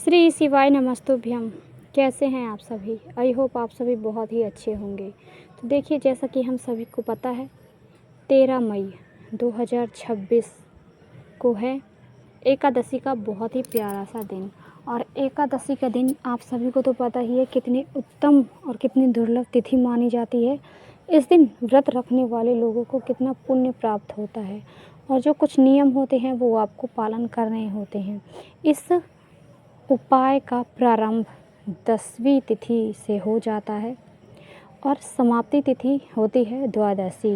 श्री शिवाय नमस्तुभ्यम। कैसे हैं आप सभी? आई होप आप सभी बहुत ही अच्छे होंगे। तो देखिए, जैसा कि हम सभी को पता है 13 मई 2026 को है एकादशी का बहुत ही प्यारा सा दिन। और एकादशी का दिन आप सभी को तो पता ही है कितनी उत्तम और कितनी दुर्लभ तिथि मानी जाती है। इस दिन व्रत रखने वाले लोगों को कितना पुण्य प्राप्त होता है और जो कुछ नियम होते हैं वो आपको पालन करने होते हैं। इस उपाय का प्रारंभ 10वीं तिथि से हो जाता है और समाप्ति तिथि होती है द्वादशी।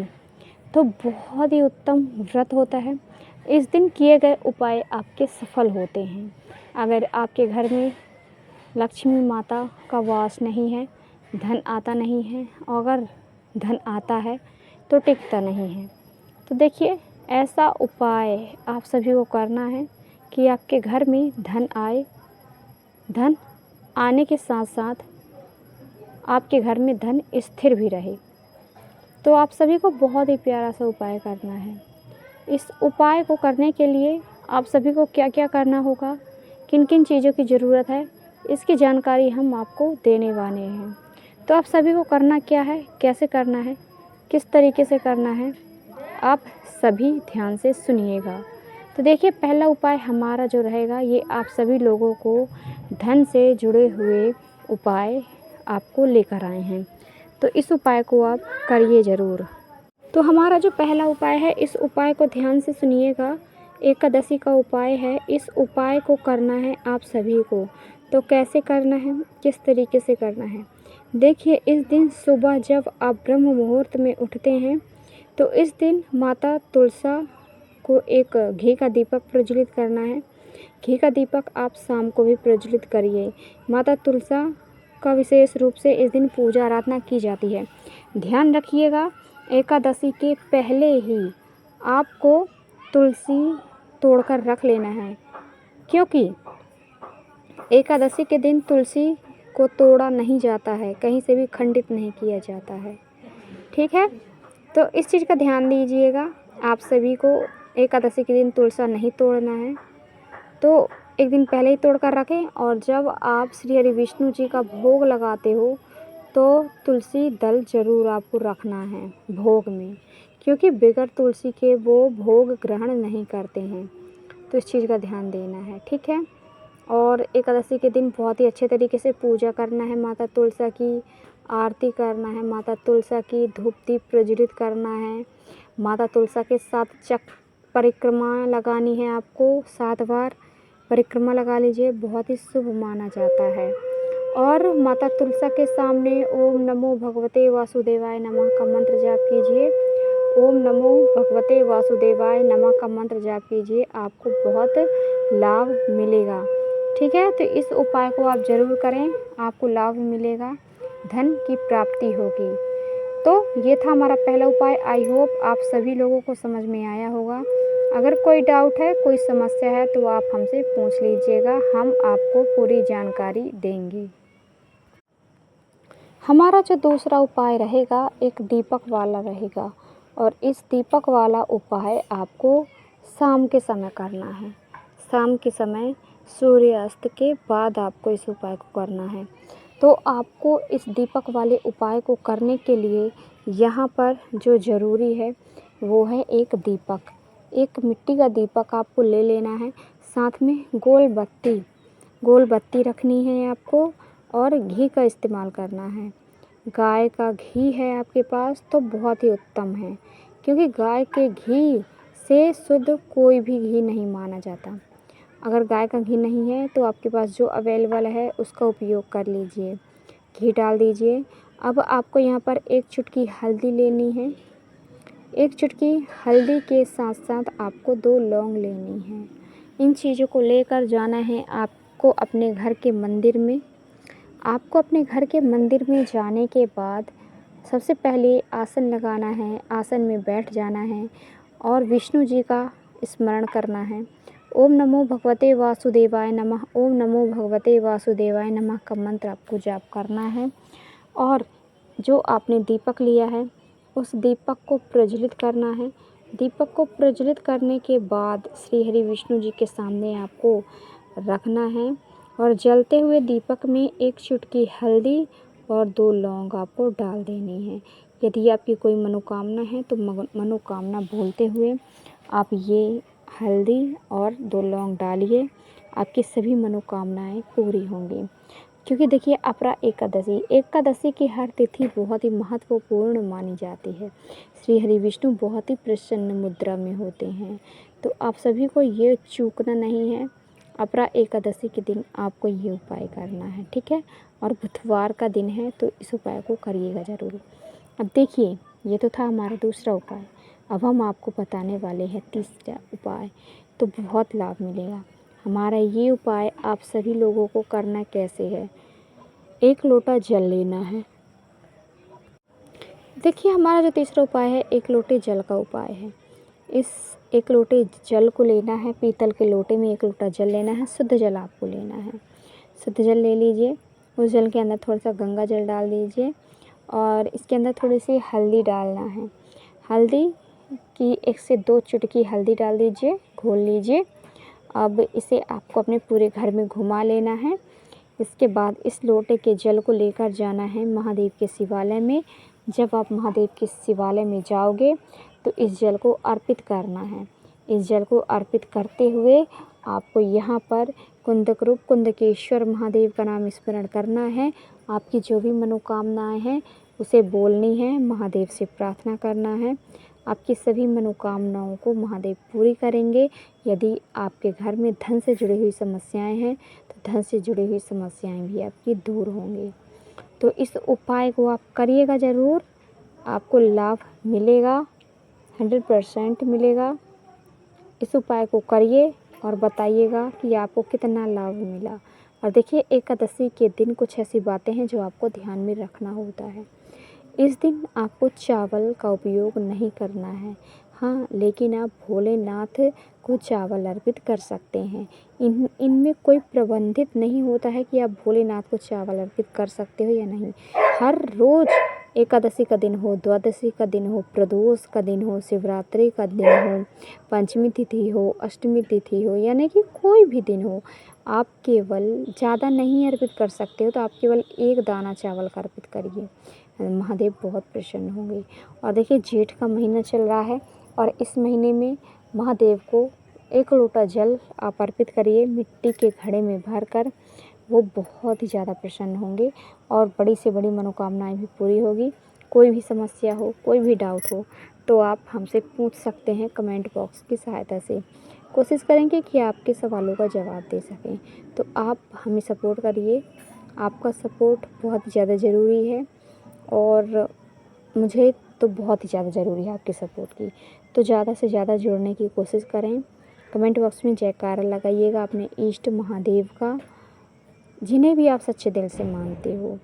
तो बहुत ही उत्तम व्रत होता है। इस दिन किए गए उपाय आपके सफल होते हैं। अगर आपके घर में लक्ष्मी माता का वास नहीं है, धन आता नहीं है, और अगर धन आता है तो टिकता नहीं है। तो देखिए, ऐसा उपाय आप सभी को करना है कि आपके घर में धन आए। धन आने के साथ साथ आपके घर में धन स्थिर भी रहे। तो आप सभी को बहुत ही प्यारा सा उपाय करना है। इस उपाय को करने के लिए आप सभी को क्या क्या करना होगा, किन किन चीज़ों की ज़रूरत है, इसकी जानकारी हम आपको देने वाले हैं। तो आप सभी को करना क्या है, कैसे करना है, किस तरीके से करना है, आप सभी ध्यान से सुनिएगा। तो देखिए, पहला उपाय हमारा जो रहेगा ये आप सभी लोगों को धन से जुड़े हुए उपाय आपको लेकर आए हैं। तो इस उपाय को आप करिए ज़रूर। तो हमारा जो पहला उपाय है, इस उपाय को ध्यान से सुनिएगा। एकादशी का उपाय है। इस उपाय को करना है आप सभी को। तो कैसे करना है, किस तरीके से करना है? देखिए, इस दिन सुबह जब आप ब्रह्म मुहूर्त में उठते हैं तो इस दिन माता तुलसा को एक घी का दीपक प्रज्वलित करना है। घी का दीपक आप शाम को भी प्रज्वलित करिए। माता तुलसा का विशेष रूप से इस दिन पूजा आराधना की जाती है। ध्यान रखिएगा, एकादशी के पहले ही आपको तुलसी तोड़कर रख लेना है, क्योंकि एकादशी के दिन तुलसी को तोड़ा नहीं जाता है, कहीं से भी खंडित नहीं किया जाता है। ठीक है, तो इस चीज़ का ध्यान दीजिएगा। आप सभी को एकादशी के दिन तुलसा नहीं तोड़ना है, तो एक दिन पहले ही तोड़ कर रखें। और जब आप श्री हरि विष्णु जी का भोग लगाते हो तो तुलसी दल ज़रूर आपको रखना है भोग में, क्योंकि बगैर तुलसी के वो भोग ग्रहण नहीं करते हैं। तो इस चीज़ का ध्यान देना है, ठीक है। और एकादशी के दिन बहुत ही अच्छे तरीके से पूजा करना है, माता तुलसा की आरती करना है, माता तुलसा की धूप दीप प्रज्वलित करना है। माता तुलसा के 7 चक्र परिक्रमा लगानी है आपको। 7 बार परिक्रमा लगा लीजिए, बहुत ही शुभ माना जाता है। और माता तुलसा के सामने ओम नमो भगवते वासुदेवाय नमः का मंत्र जाप कीजिए। ओम नमो भगवते वासुदेवाय नमः का मंत्र जाप कीजिए, आपको बहुत लाभ मिलेगा। ठीक है, तो इस उपाय को आप ज़रूर करें, आपको लाभ मिलेगा, धन की प्राप्ति होगी। तो ये था हमारा पहला उपाय। आई होप आप सभी लोगों को समझ में आया होगा। अगर कोई डाउट है, कोई समस्या है तो आप हमसे पूछ लीजिएगा, हम आपको पूरी जानकारी देंगे। हमारा जो दूसरा उपाय रहेगा एक दीपक वाला रहेगा, और इस दीपक वाला उपाय आपको शाम के समय करना है। शाम के समय सूर्यास्त के बाद आपको इस उपाय को करना है। तो आपको इस दीपक वाले उपाय को करने के लिए यहाँ पर जो ज़रूरी है वो है एक दीपक। एक मिट्टी का दीपक आपको ले लेना है, साथ में गोल बत्ती रखनी है आपको, और घी का इस्तेमाल करना है। गाय का घी है आपके पास तो बहुत ही उत्तम है, क्योंकि गाय के घी से शुद्ध कोई भी घी नहीं माना जाता। अगर गाय का घी नहीं है तो आपके पास जो अवेलेबल है उसका उपयोग कर लीजिए। घी डाल दीजिए। अब आपको यहाँ पर एक चुटकी हल्दी लेनी है। एक चुटकी हल्दी के साथ साथ आपको 2 लौंग लेनी है। इन चीज़ों को लेकर जाना है आपको अपने घर के मंदिर में। आपको अपने घर के मंदिर में जाने के बाद सबसे पहले आसन लगाना है, आसन में बैठ जाना है और विष्णु जी का स्मरण करना है। ओम नमो भगवते वासुदेवाय नमः, ओम नमो भगवते वासुदेवाय नमः का मंत्र आपको जाप करना है। और जो आपने दीपक लिया है उस दीपक को प्रज्वलित करना है। दीपक को प्रज्वलित करने के बाद श्री हरि विष्णु जी के सामने आपको रखना है और जलते हुए दीपक में 1 चुटकी हल्दी और 2 लौंग आपको डाल देनी है। यदि आपकी कोई मनोकामना है तो मनोकामना बोलते हुए आप ये हल्दी और 2 लौंग डालिए, आपकी सभी मनोकामनाएँ पूरी होंगी। क्योंकि देखिए अपरा एकादशी की हर तिथि बहुत ही महत्वपूर्ण मानी जाती है। श्री हरि विष्णु बहुत ही प्रसन्न मुद्रा में होते हैं, तो आप सभी को ये चूकना नहीं है। अपरा एकादशी के दिन आपको ये उपाय करना है, ठीक है। और बुधवार का दिन है तो इस उपाय को करिएगा ज़रूर। अब देखिए ये तो था हमारा दूसरा उपाय। अब हम आपको बताने वाले हैं तीसरा उपाय, तो बहुत लाभ मिलेगा। हमारा ये उपाय आप सभी लोगों को करना कैसे है, 1 लोटा जल लेना है। देखिए हमारा जो तीसरा उपाय है 1 लोटे जल का उपाय है। इस 1 लोटे जल को लेना है, पीतल के लोटे में 1 लोटा जल लेना है, शुद्ध जल आपको लेना है। शुद्ध जल ले लीजिए, उस जल के अंदर थोड़ा सा गंगा जल डाल दीजिए और इसके अंदर थोड़ी सी हल्दी डालना है। हल्दी की 1 से 2 चुटकी हल्दी डाल दीजिए, घोल लीजिए। अब इसे आपको अपने पूरे घर में घुमा लेना है। इसके बाद इस लोटे के जल को लेकर जाना है महादेव के शिवालय में। जब आप महादेव के शिवालय में जाओगे तो इस जल को अर्पित करना है। इस जल को अर्पित करते हुए आपको यहाँ पर कुंदक रूप कुंदकेश्वर महादेव का नाम स्मरण करना है। आपकी जो भी मनोकामनाएं हैं उसे बोलनी है, महादेव से प्रार्थना करना है। आपकी सभी मनोकामनाओं को महादेव पूरी करेंगे। यदि आपके घर में धन से जुड़ी हुई समस्याएं हैं तो धन से जुड़ी हुई समस्याएं भी आपकी दूर होंगी। तो इस उपाय को आप करिएगा ज़रूर, आपको लाभ मिलेगा, 100% मिलेगा। इस उपाय को करिए और बताइएगा कि आपको कितना लाभ मिला। और देखिए एकादशी के दिन कुछ ऐसी बातें हैं जो आपको ध्यान में रखना होता है। इस दिन आपको चावल का उपयोग नहीं करना है। हाँ, लेकिन आप भोलेनाथ को चावल अर्पित कर सकते हैं। इनमें कोई प्रबंधित नहीं होता है कि आप भोलेनाथ को चावल अर्पित कर सकते हो या नहीं। हर रोज़ एकादशी का दिन हो, द्वादशी का दिन हो, प्रदोष का दिन हो, शिवरात्रि का दिन हो, पंचमी तिथि हो, अष्टमी तिथि हो, यानी कि कोई भी दिन हो, आप केवल ज़्यादा नहीं अर्पित कर सकते हो तो आप केवल 1 दाना चावल का अर्पित करिए, महादेव बहुत प्रसन्न होंगे। और देखिए जेठ का महीना चल रहा है और इस महीने में महादेव को 1 लोटा जल आप अर्पित करिए मिट्टी के घड़े में भरकर। वो बहुत ही ज़्यादा प्रसन्न होंगे और बड़ी से बड़ी मनोकामनाएं भी पूरी होगी। कोई भी समस्या हो, कोई भी डाउट हो तो आप हमसे पूछ सकते हैं कमेंट बॉक्स की सहायता से। कोशिश करेंगे कि आपके सवालों का जवाब दे सकें। तो आप हमें सपोर्ट करिए, आपका सपोर्ट बहुत ज़्यादा ज़रूरी है और मुझे तो बहुत ही ज़्यादा ज़रूरी है आपके सपोर्ट की। तो ज़्यादा से ज़्यादा जुड़ने की कोशिश करें। कमेंट बॉक्स में जयकारा लगाइएगा अपने इष्ट महादेव का, जिन्हें भी आप सच्चे दिल से मानते हो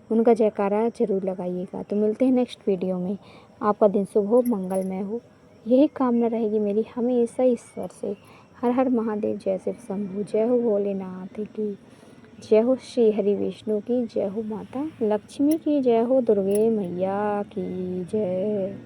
उनका जयकारा ज़रूर लगाइएगा। तो मिलते हैं नेक्स्ट वीडियो में। आपका दिन शुभ हो, मंगलमय हो, यही कामना रहेगी मेरी हमेशा ईश्वर से। हर हर महादेव, जय शिव शंभू, जय हो भोलेनाथ की, जय हो श्री हरि विष्णु की, जय हो माता लक्ष्मी की, जय हो दुर्गे मैया की जय।